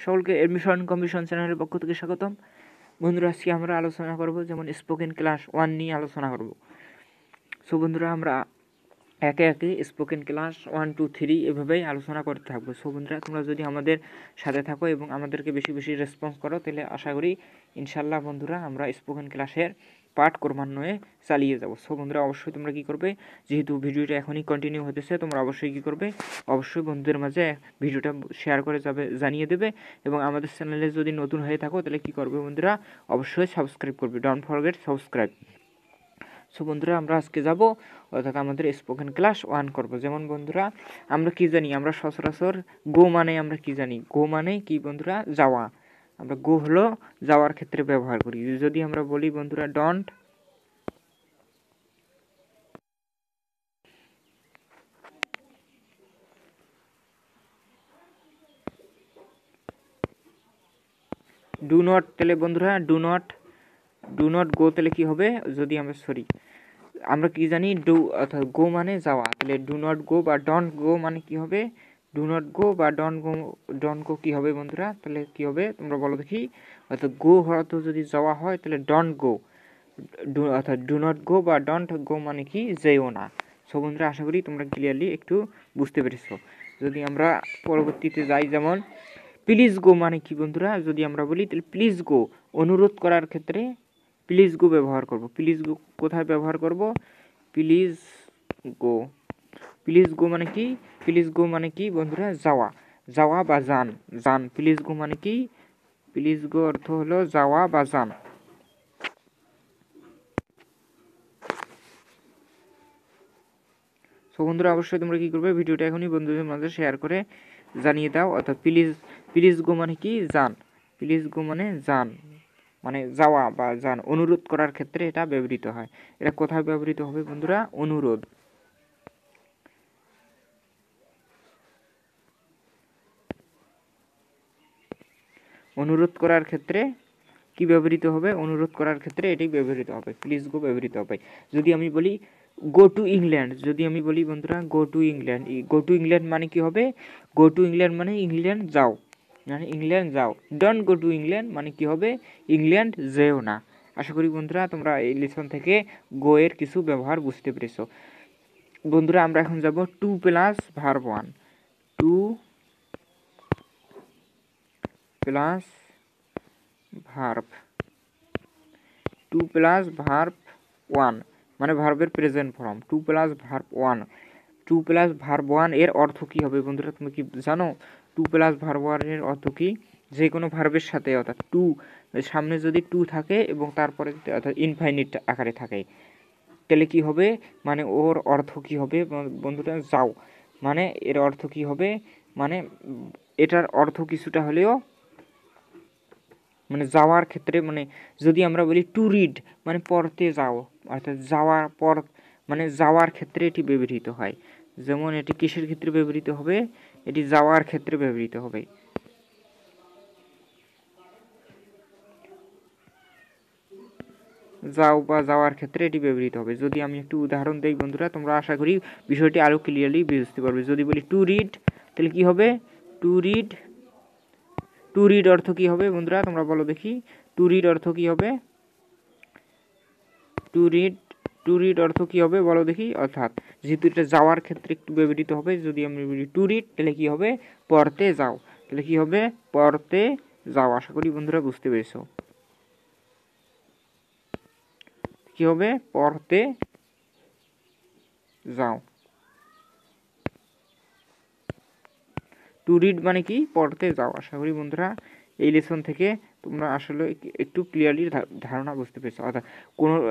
সকলকে admission commission চ্যানেলের পক্ষ থেকে স্বাগতম। বন্ধুরা, আজকে আমরা আলোচনা করব যেমন স্পোকেন ক্লাস 1 নিয়ে আলোচনা করব। সো বন্ধুরা, আমরা একে একে স্পোকেন ক্লাস 1, 2, 3 এভাবেই আলোচনা করতে থাকবো। সো বন্ধুরা, তোমরা যদি আমাদের সাথে থাকো এবং আমাদেরকে বেশি বেশি রেসপন্স করো, তাহলে আশা করি ইনশাল্লাহ বন্ধুরা আমরা স্পোকেন ক্লাসের পাঠ ক্রমান্বয়ে চালিয়ে যাব। সো বন্ধুরা, অবশ্যই তোমরা কী করবে, যেহেতু ভিডিওটা এখনই কন্টিনিউ হতেছে, তোমরা অবশ্যই কী করবে, অবশ্যই বন্ধুদের মাঝে ভিডিওটা শেয়ার করে জানিয়ে দেবে। এবং আমাদের চ্যানেলে যদি নতুন হয়ে থাকো, তাহলে কী করবে বন্ধুরা, অবশ্যই সাবস্ক্রাইব করবে। Don't forget subscribe. সো বন্ধুরা, আমরা আজকে যাব, অর্থাৎ আমাদের স্পোকেন ক্লাস 1 করব। যেমন বন্ধুরা, আমরা কি জানি, আমরা সচরাচর গো মানে আমরা কি জানি, গো মানে কি বন্ধুরা, যাওয়া। আমরা গো হলো যাওয়ার ক্ষেত্রে ব্যবহার করি। যদি আমরা বলি বন্ধুরা ডন্ট, ডু নট, তাহলে বন্ধুরা ডু নট গো, তাহলে কি হবে, যদি আমরা কি জানি, ডু অর্থাৎ গো মানে যাওয়া, তাহলে ডু নট গো বা ডন্ট গো মানে কি হবে, ডু নট গো বা ডন্ট গো কি হবে বন্ধুরা, তাহলে কি হবে তোমরা বলো দেখি। অর্থাৎ গো হয়তো যদি যাওয়া হয়, তাহলে ডন্ট গো, অর্থাৎ ডু নট গো বা ডন্ট গো মানে কি, যেও না। সো বন্ধুরা, আশা করি তোমরা ক্লিয়ারলি একটু বুঝতে পেরেছো। যদি আমরা পরবর্তীতে যাই, যেমন প্লিজ গো মানে কি বন্ধুরা, যদি আমরা বলি তাহলে প্লিজ গো, অনুরোধ করার ক্ষেত্রে প্লিজ গো ব্যবহার করব। প্লিজ গো কোথায় ব্যবহার করব, প্লিজ গো। প্লিজ গো মানে কি, প্লিজ গো মানে কি বন্ধুরা, যাওয়া বা যান। প্লিজ গো মানে কি, প্লিজ গো অর্থ হলো যাওয়া বা যান। সো বন্ধুরা, অবশ্যই তোমরা কি করবে, ভিডিওটা এখনই বন্ধুদের মাঝে শেয়ার করে জানিয়ে দাও। অর্থাৎ প্লিজ গো মানে কি, যান। প্লিজ গো মানে যান, মানে যাওয়া বা যান, অনুরোধ করার ক্ষেত্রে এটা ব্যবহৃত হয়। এটা কোথায় ব্যবহৃত হবে বন্ধুরা, অনুরোধ করার ক্ষেত্রে কি ব্যবহৃত হবে, অনুরোধ করার ক্ষেত্রে এটি ব্যবহৃত হবে, প্লিজ গো ব্যবহৃত হবে। যদি আমি বলি গো টু ইংল্যান্ড, যদি আমি বলি বন্ধুরা গো টু ইংল্যান্ড মানে কি হবে, গো টু ইংল্যান্ড মানে ইংল্যান্ড যাও, মানে ইংল্যান্ড যাও। ডোন্ট গো টু ইংল্যান্ড মানে কি হবে, ইংল্যান্ড যেও না। আশা করি বন্ধুরা তোমরা এই লেসন থেকে গো এর কিছু ব্যবহার বুঝতে পেরেছো। বন্ধুরা, আমরা এখন যাব to plus verb 1, to plus verb 1 মানে ভার্বের present form, 2 plus verb 1। 2 plus verb 1 এর অর্থ কি হবে বন্ধুরা, তুমি কি জানো? 2 প্লাস ভার্ব 1 এর অর্থ কি, যে কোনো ভার্বের সাথে, অর্থাৎ টু সামনে যদি টু থাকে এবং তারপরে অর্থাৎ ইনফাইনিট আকারে থাকে, তাহলে কি হবে, মানে ওর অর্থ কি হবে বন্ধুরা, যাও। মানে এর অর্থ কি হবে, মানে এটার অর্থ কিছুটা হলেও মানে যাওয়ার ক্ষেত্রে, মানে যদি আমরা বলি টু রিড মানে পড়তে যাও, অর্থাৎ যাওয়ার পর মানে যাওয়ার ক্ষেত্রে এটি ব্যবহৃত হয়। যেমন এটি কিসের ক্ষেত্রে ব্যবহৃত হবে, এটি যাওয়ার ক্ষেত্রে ব্যবহৃত হবে। যাও বা যাওয়ার ক্ষেত্রে এটি ব্যবহৃত হবে। যদি আমি একটু উদাহরণ দেই বন্ধুরা, তোমরা আশা করি বিষয়টি আরও ক্লিয়ারলি বুঝতে পারবে। যদি বলি টু রিড, তাহলে কি হবে, টু রিড অর্থ কি হবে বন্ধুরা, তোমরা বলো দেখি, টু রিড অর্থ কি হবে, টু রিড অর্থ কি হবে বলো দেখি। অর্থাৎ যেহেতু এটা যাওয়ার ক্ষেত্রে একটু ব্যবহৃত হবে, যদি আমি বলি টু রিড, তাহলে কি হবে, পড়তে যাও। তাহলে কি হবে, পড়তে যাও। আশা করি বন্ধুরা বুঝতে পেরেছো। কি হবে, পড়তে যাও। টু রিড মানে কি, পড়তে যাও। আশা করি বন্ধুরা এই লেসন থেকে তোমরা আসলে একটু ক্লিয়ারলি ধারণা বুঝতে পেরেছো।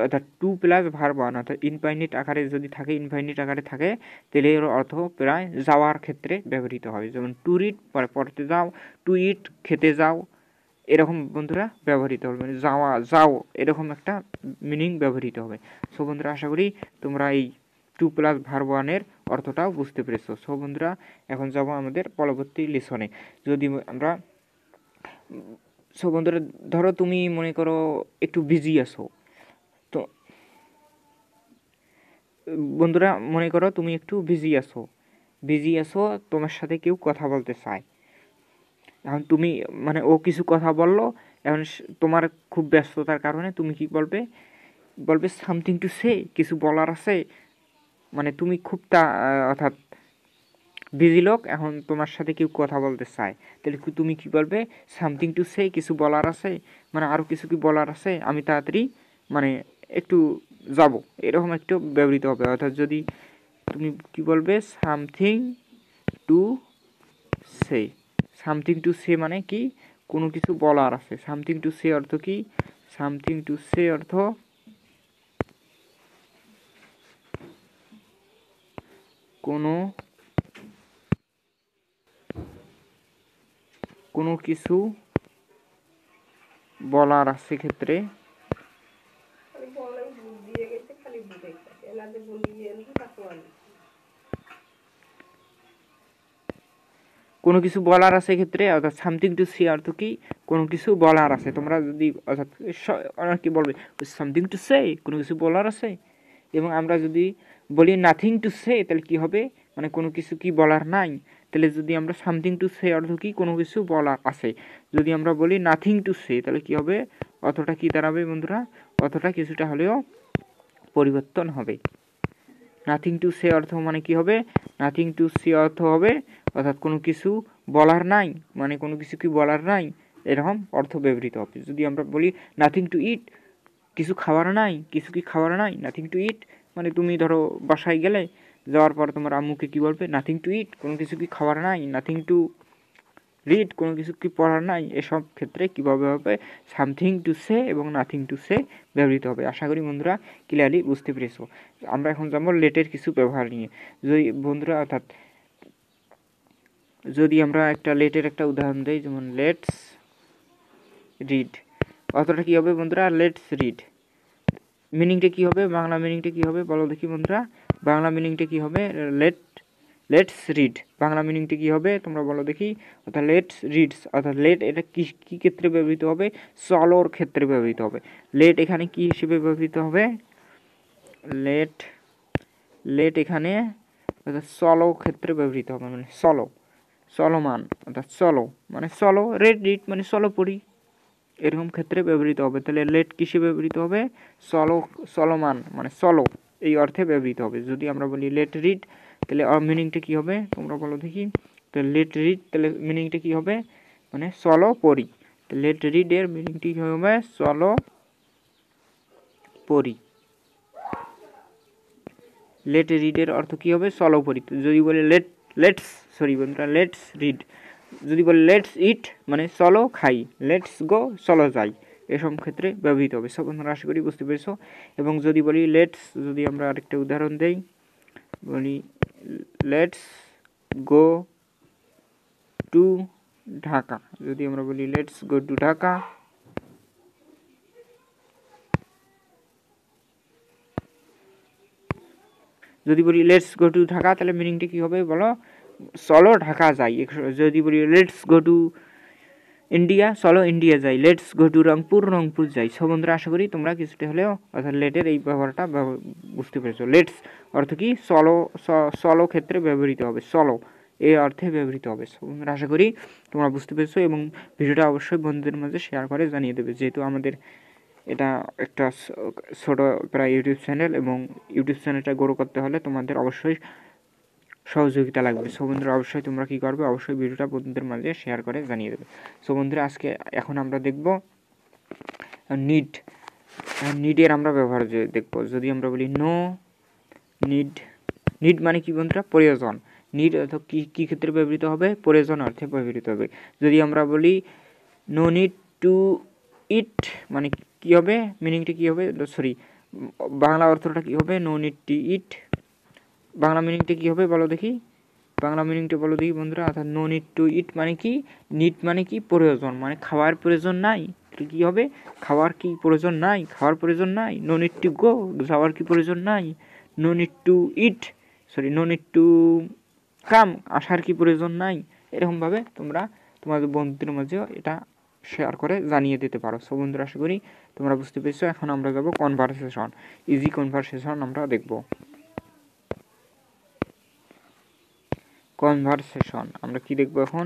অর্থাৎ টু প্লাস ভার্ব 1 অর্থাৎ ইনফাইনিট আকারে যদি থাকে, ইনফাইনিট আকারে থাকে, তাহলে এর অর্থ প্রায় যাওয়ার ক্ষেত্রে ব্যবহৃত হবে। যেমন টু রিড পড়তে যাও, টু ইট খেতে যাও, এরকম বন্ধুরা ব্যবহৃত হবে, মানে যাও এরকম একটা মিনিং ব্যবহৃত হবে। সো বন্ধুরা, আশা করি তোমরা এই টু প্লাস ভার্ব 1 এর অর্থটাও বুঝতে পেরেছো। সো বন্ধুরা, এখন যাব আমাদের পরবর্তী লেসনে। যদি আমরা বন্ধুরা, ধরো তুমি মনে করো একটু বিজি আছো, তো বন্ধুরা মনে করো তুমি একটু বিজি আছো, তোমার সাথে কেউ কথা বলতে চায়, এখন তুমি মানে ও কিছু কথা বললো, এখন তোমার খুব ব্যস্ততার কারণে তুমি কি বলবে, বলবে সামথিং টু সে, কিছু বলার আছে, মানে তুমি খুব অর্থাৎ বিজি লোক, এখন তোমার সাথে কেউ কথা বলতে চায়, তাহলে তুমি কি বলবে, সামথিং টু সে, কিছু বলার আছে, মানে আরও কিছু কি বলার আছে, আমি তাড়াতাড়ি মানে একটু যাব, এরকম একটু ব্যবহৃত হবে। অর্থাৎ যদি তুমি কি বলবে, something to say, something to say মানে কি, কোনো কিছু বলার আছে। সামথিং টু সে অর্থ কি, সামথিং টু সে অর্থ কোনো কিছু বলার আছে ক্ষেত্রে, কোনো কিছু বলার আছে ক্ষেত্রে, অর্থাৎ সামথিং টু সে অর্থ কি, কোনো কিছু বলার আছে। তোমরা যদি অর্থাৎ কি বলবে, সামথিং টু সে, কোনো কিছু বলার আছে। এবং আমরা যদি বলি নাথিং টু সে, তাহলে কি হবে, মানে কোনো কিছু কি বলার নাই। তাহলে যদি আমরা সামথিং টু সে অর্থ কি, কোনো কিছু বলার আছে। যদি আমরা বলি নাথিং টু সে, তাহলে কি হবে, অর্থটা কি দাঁড়াবে বন্ধুরা, অর্থটা কিছুটা হলেও পরিবর্তন হবে। নাথিং টু সে অর্থ মানে কি হবে, নাথিং টু সে অর্থ হবে অর্থাৎ কোনো কিছু বলার নাই, মানে কোনো কিছু কি বলার নাই, এরকম অর্থ ব্যবহৃত হবে। যদি আমরা বলি নাথিং টু ইট, কিছু খাবার নাই, কিছু কি খাবার নাই, নাথিং টু ইট, মানে তুমি ধরো বাসায় গেলে, যাওয়ার পর তোমার আম্মুকে কি বলবে, নাথিং টু ইট, কোনো কিছু কি খাবার নাই, নাথিং টু রিড, কোনো কিছু কি পড়ার নাই। এসব ক্ষেত্রে কীভাবে হবে, সামথিং টু সে এবং নাথিং টু সে ব্যবহৃত হবে। আশা করি বন্ধুরা ক্লিয়ারলি বুঝতে পেরেছো। আমরা এখন যাবো লেটের কিছু ব্যবহার নিয়ে। যদি বন্ধুরা অর্থাৎ যদি আমরা একটা লেটের একটা উদাহরণ দিই, যেমন লেটস রিড, অতটা কী হবে বন্ধুরা, লেটস রিড, মিনিংটা কী হবে, বাংলা মিনিংটা কী হবে বলো দেখি বন্ধুরা, বাংলা মিনিংটা কী হবে, লেটস রিড, বাংলা মিনিংটা কী হবে তোমরা বলো দেখি। অর্থাৎ লেটস রিডস, অর্থাৎ লেট এটা কী ক্ষেত্রে ব্যবহৃত হবে, চলোর ক্ষেত্রে ব্যবহৃত হবে। লেট এখানে কী হিসেবে ব্যবহৃত হবে, লেট এখানে অর্থাৎ চলো ক্ষেত্রে ব্যবহৃত হবে, মানে চলো, চলমান, অর্থাৎ চলো মানে চলো, রিড মানে চলো পড়ি, এরকম ক্ষেত্রে ব্যবহৃত হবে। তাহলে লেট কিসে ব্যবহৃত হবে, চলমান মানে চলো, এই অর্থে ব্যবহৃত হবে। যদি আমরা বলি লেট রিড, তাহলে মিনিংটা কী হবে তোমরা বলো দেখি। তো লেট রিড তাহলে মিনিংটা কী হবে, মানে চলো পড়ি। লেট রিড এর মিনিংটি কী হবে, চলো পড়ি। লেট রিডের অর্থ কী হবে, চলো পড়ি। যদি বলি লেটস রিড, যদি বলি লেটস ইট মানে চলো খাই, লেটস গো চলো যাই, এসব ক্ষেত্রে ব্যবহৃত হবে। সব বন্ধুরা আশা করি বুঝতে পেরেছো। এবং যদি বলি লেটস, যদি আমরা আরেকটা উদাহরণ দেই, বলি লেটস গো টু ঢাকা, যদি আমরা বলি লেটস গো টু ঢাকা, যদি বলি লেটস গো টু ঢাকা তাহলে মিনিংটা কী হবে বলো, চলো ঢাকা যাই। যদি বলি লেটস গো টু ইন্ডিয়া, চলো ইন্ডিয়া যাই। লেটস গো টু রংপুর যাই। সব বন্ধুরা আশা করি তোমরা কিছুটা হলেও অর্থাৎ লেটের এই ব্যবহারটা বুঝতে পেরেছো। লেটস অর্থ কি, চলো ক্ষেত্রে ব্যবহৃত হবে, চলো এই অর্থে ব্যবহৃত হবে। সব বন্ধুরা আশা করি তোমরা বুঝতে পেরেছো এবং ভিডিওটা অবশ্যই বন্ধুদের মাঝে শেয়ার করে জানিয়ে দেবে, যেহেতু আমাদের এটা একটা ছোট প্রায় ইউটিউব চ্যানেল এবং ইউটিউব চ্যানেলটা গ্রো করতে হলে তোমাদের অবশ্যই সহযোগিতা লাগবে। সো বন্ধুরা অবশ্যই তোমরা কী করবে, অবশ্যই ভিডিওটা বন্ধুদের মাঝে শেয়ার করে জানিয়ে দেবে। সো বন্ধুরা আজকে এখন আমরা দেখব নিডের আমরা ব্যবহার দেখব। যদি আমরা বলি নো নিড মানে কি বন্ধুরা, প্রয়োজন। নিড অর্থ কী ক্ষেত্রে ব্যবহৃত হবে, প্রয়োজন অর্থে ব্যবহৃত হবে। যদি আমরা বলি নো নিড টু ইট মানে কী হবে, মিনিংটা কী হবে, বাংলা অর্থটা কী হবে, নো নিড টু ইট, বাংলা মিনিংটা কী হবে বলো দেখি, বাংলা মিনিংটা বলো দেখি বন্ধুরা। অর্থাৎ নো নিড টু ইট মানে কি, নিড মানে কি প্রয়োজন, মানে খাওয়ার প্রয়োজন নাই, কী হবে, খাওয়ার কি প্রয়োজন নাই, খাওয়ার প্রয়োজন নাই। নো নিড টু গো, যাওয়ার কি প্রয়োজন নাই। No need to eat no need to come, আসার কি প্রয়োজন নাই। এরকমভাবে তোমরা তোমাদের বন্ধুদের মাঝেও এটা শেয়ার করে জানিয়ে দিতে পারো। সো বন্ধুরা আশা করি তোমরা বুঝতে পেরেছো। এখন আমরা যাবো কনভারসেশন, ইজি কনভারসেশন আমরা দেখব। কনভারসেশন আমরা কি দেখব এখন,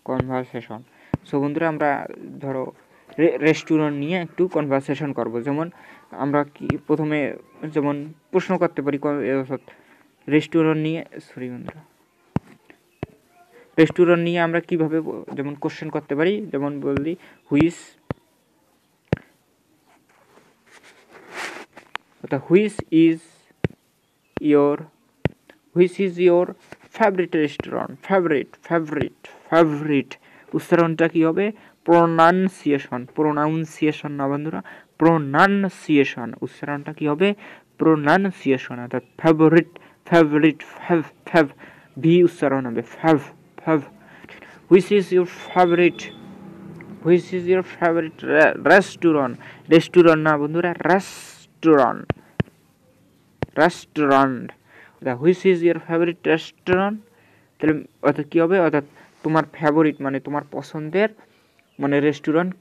কনভারসেশন। সো বন্ধুরা আমরা ধরো রেস্টুরেন্ট নিয়ে একটু কনভারসেশন করব। যেমন আমরা কি প্রথমে যেমন প্রশ্ন করতে পারি রেস্টুরেন্ট নিয়ে, বন্ধুরা রেস্টুরেন্ট নিয়ে আমরা কিভাবে যেমন কোশ্চেন করতে পারি, যেমন বলি which is your favourite restaurant. Favourite উচ্চারণটা কি হবে? প্রোনাউন্সিয়েশন না বন্ধুরা, প্রোনাউন্সিয়েশন। উচ্চারণটা কি হবে? প্রোনাউন্সিয়েশন। অর্থাৎ ফেভারিট ভি উচ্চারণ হবে fave. Which is your favourite restaurant না বন্ধুরা, restaurant. Which is your favourite restaurant, তাহলে অর্থাৎ কী হবে? অর্থাৎ তোমার ফেভারিট মানে তোমার পছন্দের মানে রেস্টুরেন্ট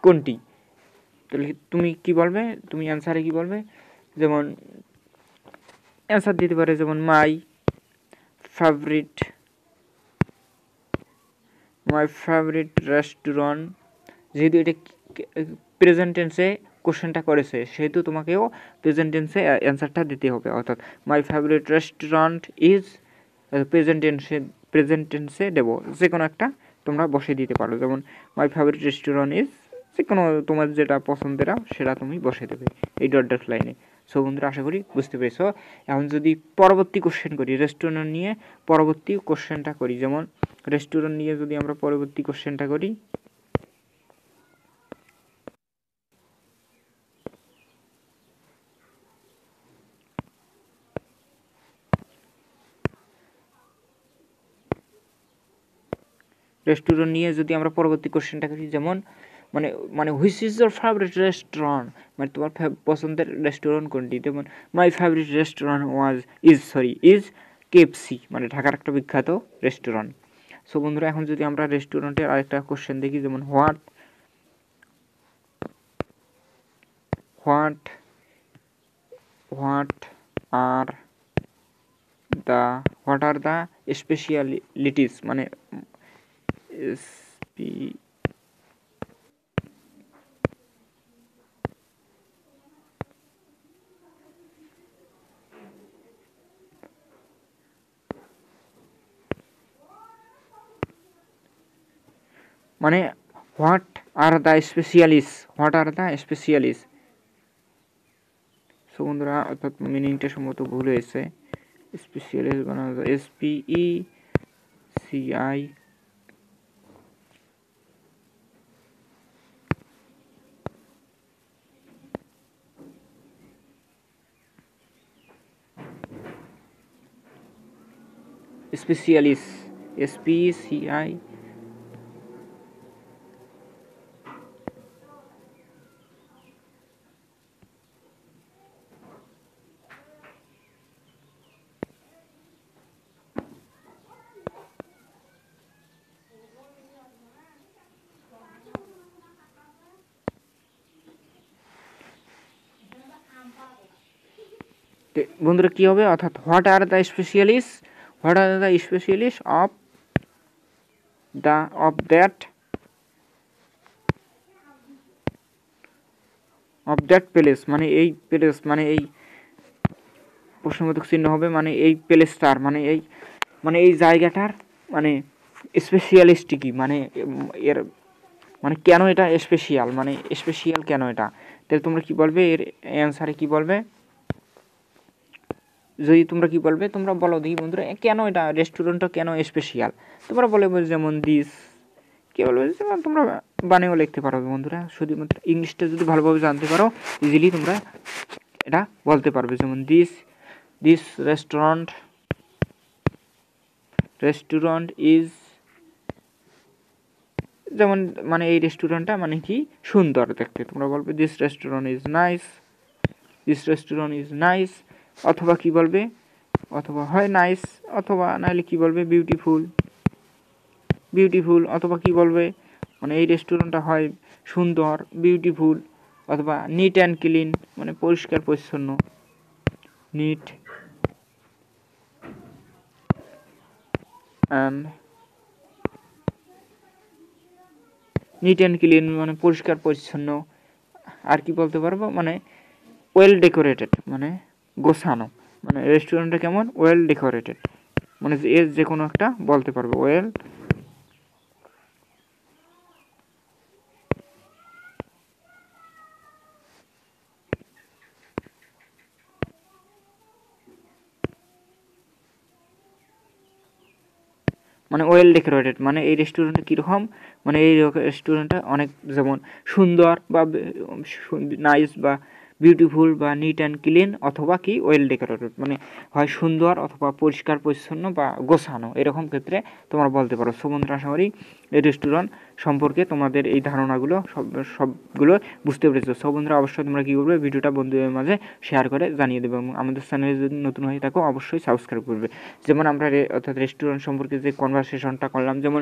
কোনটি? তাহলে তুমি কি বলবে? তুমি অ্যান্সারে কি বলবে? যেমন অ্যান্সার দিতে পারে যেমন মাই ফেভারিট রেস্টুরেন্ট। যেহেতু এটা প্রেজেন্ট টেন্সে কোশ্চেনটা করেছে, সেহেতু তোমাকেও প্রেজেন্ট টেন্সে অ্যান্সারটা দিতে হবে। অর্থাৎ my favourite restaurant is present টেন্সে দেবো, যে কোনো একটা তোমরা বসে দিতে পারো। যেমন মাই ফেভারিট রেস্টুরেন্ট ইজ, যে কোনো তোমার যেটা পছন্দের সেটা তুমি বসে দেবে এই ডট লাইনে। সো বন্ধুরা আশা করি বুঝতে পেরেছো। এখন যদি পরবর্তী কোশ্চেন করি, রেস্টুরেন্ট নিয়ে পরবর্তী কোশ্চেনটা করি, যেমন রেস্টুরেন্ট নিয়ে যদি আমরা পরবর্তী কোশ্চেনটা করি, রেস্টুরেন্ট নিয়ে যদি আমরা পরবর্তী কোশ্চেনটা করি, যেমন মানে which is your favourite restaurant, মানে তোমার পছন্দের রেস্টুরেন্ট কোনটি? যেমন মাই ফেভারিট রেস্টুরেন্ট ইজ কেএফসি, মানে ঢাকার একটা বিখ্যাত রেস্টুরেন্ট। সো বন্ধুরা এখন যদি আমরা রেস্টুরেন্টের আরেকটা কোশ্চেন দেখি, যেমন হোয়াট আর দ্য স্পেশালিটিস, মানে মানে what are the specialist. So বন্ধুরা অর্থাৎ মিনিংটা সম্ভবত ভুল হয়েছে। স্পেশালিস্ট বানানো যায় SPECI। Specialist SPECI। বন্ধুরা কি হবে? অর্থাৎ what are the specialist of that place, মানে এই প্লেস, মানে এই প্রশ্নবোধক চিহ্ন হবে, মানে এই প্লেসটার, মানে এই জায়গাটার মানে স্পেশালিস্ট কি, মানে এর মানে কেন এটা স্পেশাল, মানে স্পেশাল কেন এটা? তাহলে তোমরা কি বলবে? এর অ্যান্সারে কি বলবে? যদি তোমরা কি বলবে, তোমরা বলো দেখি বন্ধুরা, কেন এটা রেস্টুরেন্টটা কেন স্পেশাল? তোমরা বলে যেমন দিস, কি বলবে? যেমন তোমরা বানিয়েও লিখতে পারো বন্ধুরা, শুধুমাত্র ইংলিশটা যদি ভালোভাবে জানতে পারো ইজিলি তোমরা এটা বলতে পারবে। যেমন দিস রেস্টুরেন্ট ইজ, যেমন মানে এই রেস্টুরেন্টটা মানে কি সুন্দর দেখতে, তোমরা বলবে দিস রেস্টুরেন্ট ইজ নাইস। অথবা কি বলবে? অথবা হয় নাইস, অথবা নাহলে কি বলবে? বিউটিফুল। অথবা কি বলবে? মানে এই রেস্টুরেন্টটা হয় সুন্দর, বিউটিফুল। অথবা নিট অ্যান্ড ক্লিন, মানে পরিষ্কার পরিচ্ছন্ন, neat and neat and clean মানে পরিষ্কার পরিচ্ছন্ন। আর কি বলতে পারবো, মানে ওয়েল ডেকোরেটেড মানে গোছানো, মানে রেস্টুরেন্টটা কেমন, ওয়েল ডেকোরেটেড, মানে এর যে কোনো একটা বলতে পারবো ওয়েল মানে ওয়েল ডেকোরেটেড মানে এই রেস্টুরেন্টটা কীরকম, মানে এই রেস্টুরেন্টটা অনেক যেমন সুন্দর বা নাইস বা বিউটিফুল বা নিট অ্যান্ড ক্লিন অথবা কি ওয়েল ডেকোরেটেড, মানে হয় সুন্দর অথবা পরিষ্কার পরিচ্ছন্ন বা গোছানো, এরকম ক্ষেত্রে তোমরা বলতে পারো। সো বন্ধুরা আশা করি এই রেস্টুরেন্ট সম্পর্কে তোমাদের এই ধারণাগুলো সবগুলো বুঝতে পেরেছো। সো বন্ধুরা অবশ্যই তোমরা কী করবে, ভিডিওটা বন্ধুদের মাঝে শেয়ার করে জানিয়ে দেবে এবং আমাদের চ্যানেলে যদি নতুন হয়ে থাকো অবশ্যই সাবস্ক্রাইব করবে। যেমন আমরা অর্থাৎ রেস্টুরেন্ট সম্পর্কে যে কনভারসেশনটা করলাম, যেমন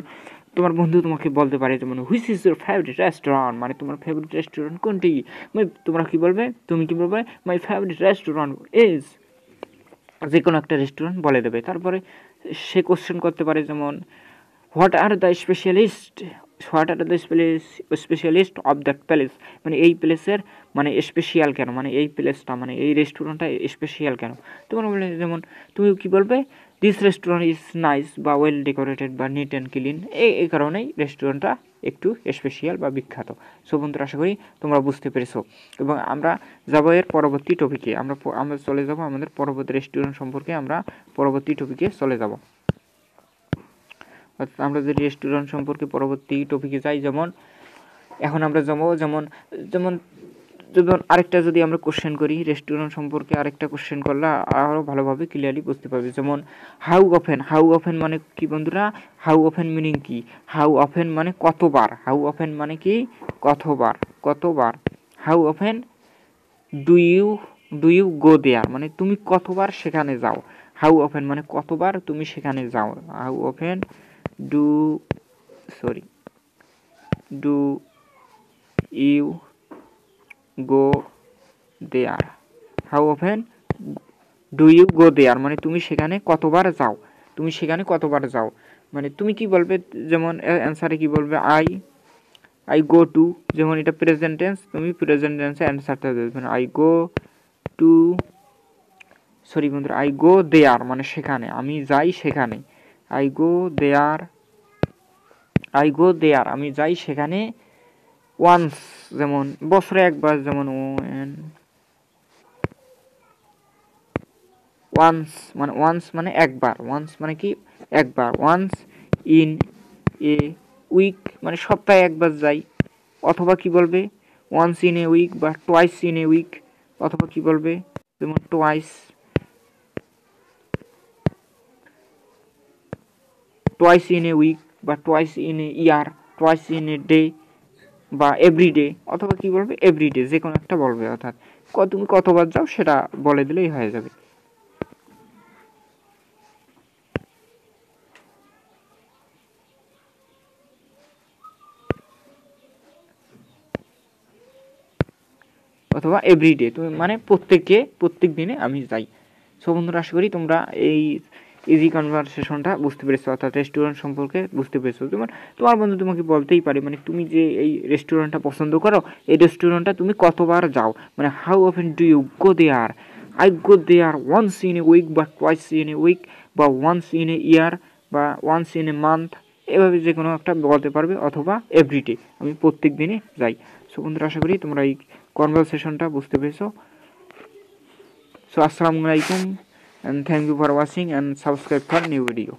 তোমার বন্ধু তোমাকে বলতে পারে যেমন which is your favourite restaurant, মানে তোমার ফেভারিট রেস্টুরেন্ট কোনটি, তোমরা কী বলবে, তুমি কী বলবে, মাই ফেভারিট রেস্টুরেন্ট ইজ, যে কোনো একটা রেস্টুরেন্ট বলে দেবে। তারপরে সে কোশ্চেন করতে পারে যেমন what are the specialist of that place, মানে এই প্লেসের মানে স্পেশাল কেন, মানে এই প্লেসটা মানে এই রেস্টুরেন্টটা স্পেশাল কেন। তোমরা বলে যেমন তুমি কী বলবে, দিস রেস্টুরেন্ট ইজ নাইস বা ওয়েল ডেকোরেটেড বা নিট অ্যান্ড ক্লিন, এই কারণেই রেস্টুরেন্টটা একটু স্পেশাল বা বিখ্যাত। সো বন্ধুরা আশা করি তোমরা বুঝতে পেরেছো এবং আমরা যাবো এর পরবর্তী টপিকে, আমরা চলে যাব আমাদের পরবর্তী রেস্টুরেন্ট সম্পর্কে আমরা পরবর্তী টপিকে চলে যাব। আমরা যদি রেস্টুরেন্ট সম্পর্কে পরবর্তী টপিকে যাই, যেমন এখন আমরা যাবো যেমন যেমন যেমন আরেকটা যদি আমরা কোশ্চেন করি রেস্টুরেন্ট সম্পর্কে, আরেকটা কোশ্চেন করলে আরও ভালোভাবে ক্লিয়ারলি বুঝতে পারবে। যেমন হাউ অফেন মানে কি বন্ধুরা, হাউ অফেন মিনিং কি, হাউ অফেন মানে কতবার, হাউ অফেন মানে কি কতবার, how often do you go there, মানে তুমি কতবার সেখানে যাও, হাউ অফেন মানে কতবার তুমি সেখানে যাও, how often do you go there, how often do you go there মানে তুমি সেখানে কতবার যাও, মানে তুমি কি বলবে, যেমন অ্যান্সারে কি বলবে, আই গো টু, যেমন এটা প্রেজেন্ট টেন্স, তুমি প্রেজেন্ট টেন্সে অ্যান্সারটা দেবে, মানে আই গো দেয়ার মানে সেখানে, আমি যাই সেখানে, আই গো দেয়ার আমি যাই সেখানে, ওয়ান্স যেমন বছরে একবার, যেমন ওয়ান্স মানে একবার, ওয়ান্স মানে কি একবার, ওয়ান্স ইন এ উইক মানে সপ্তাহে একবার যাই, অথবা কি বলবে ওয়ান্স ইন এ উইক বা টোয়াইস ইন এ উইক, অথবা কি বলবে যেমন টোয়াইস ইন এ উইক বা twice in a year, twice in a day বা এভরিডে, অথবা কি বলবে এভরিডে, যে কোনো একটা বলবে, অর্থাৎ তুমি কতবার যাও সেটা বলে দিলেই হয়ে যাবে। অথবা এভরিডে, তুমি মানে প্রত্যেক দিনে আমি যাই। সো বন্ধুরা আশা করি তোমরা এই ইজি কনভারসেশনটা বুঝতে পেরেছো, অর্থাৎ রেস্টুরেন্ট সম্পর্কে বুঝতে পেরেছো। যেমন তোমার বন্ধু তোমাকে বলতেই পারে, মানে তুমি যে এই রেস্টুরেন্টটা পছন্দ করো, এই রেস্টুরেন্টটা তুমি কতবার যাও, মানে how often do you go there, I go there once in a week বা টোয়াইস ইন এ উইক বা ওয়ান্স ইন এ ইয়ার বা ওয়ান্স ইন এ মান্থ, এভাবে যে কোনো একটা বলতে পারবে, অথবা এভরিডে আমি প্রত্যেক দিনে যাই। সো বন্ধুরা আশা করি তোমরা এই কনভারসেশনটা বুঝতে পেরেছো। সো আসসালামু আলাইকুম and thank you for watching and subscribe for new video.